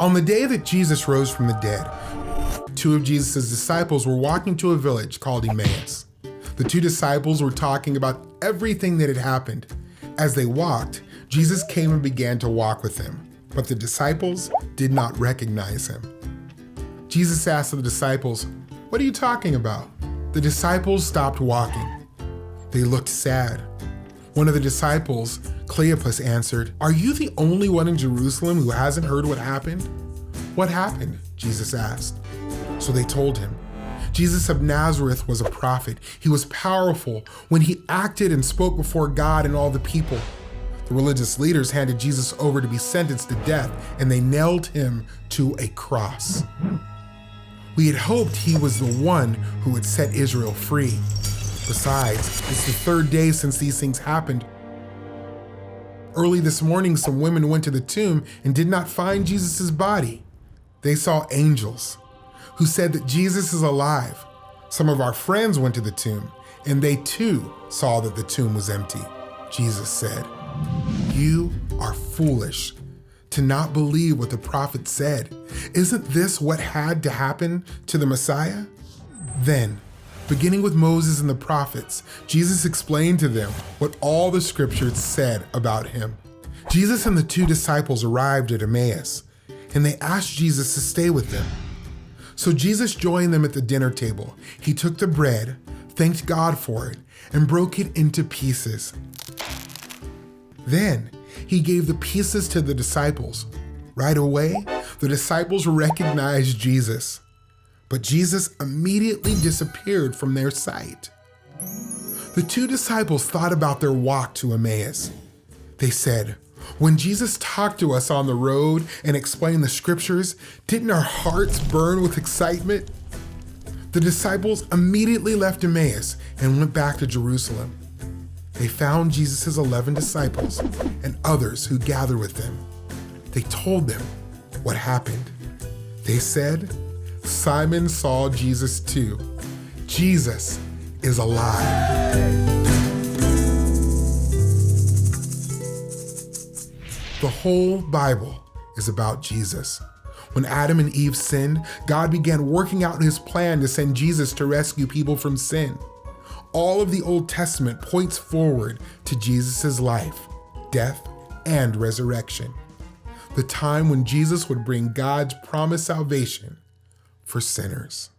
On the day that Jesus rose from the dead, two of Jesus' disciples were walking to a village called Emmaus. The two disciples were talking about everything that had happened. As they walked, Jesus came and began to walk with them, but the disciples did not recognize him. Jesus asked the disciples, "What are you talking about?" The disciples stopped walking. They looked sad. One of the disciples, Cleopas, answered, "Are you the only one in Jerusalem who hasn't heard what happened?" "What happened?" Jesus asked. So they told him. Jesus of Nazareth was a prophet. He was powerful when he acted and spoke before God and all the people. The religious leaders handed Jesus over to be sentenced to death, and they nailed him to a cross. We had hoped he was the one who would set Israel free. Besides, it's the third day since these things happened. Early this morning, some women went to the tomb and did not find Jesus' body. They saw angels who said that Jesus is alive. Some of our friends went to the tomb, and they too saw that the tomb was empty. Jesus said, "You are foolish to not believe what the prophet said. Isn't this what had to happen to the Messiah?" Then, beginning with Moses and the prophets, Jesus explained to them what all the scriptures said about him. Jesus and the two disciples arrived at Emmaus, and they asked Jesus to stay with them. So Jesus joined them at the dinner table. He took the bread, thanked God for it, and broke it into pieces. Then he gave the pieces to the disciples. Right away, the disciples recognized Jesus, but Jesus immediately disappeared from their sight. The two disciples thought about their walk to Emmaus. They said, "When Jesus talked to us on the road and explained the scriptures, didn't our hearts burn with excitement?" The disciples immediately left Emmaus and went back to Jerusalem. They found Jesus' 11 disciples and others who gathered with them. They told them what happened. They said, "Simon saw Jesus too. Jesus is alive." The whole Bible is about Jesus. When Adam and Eve sinned, God began working out his plan to send Jesus to rescue people from sin. All of the Old Testament points forward to Jesus' life, death, and resurrection. The time when Jesus would bring God's promised salvation for sinners.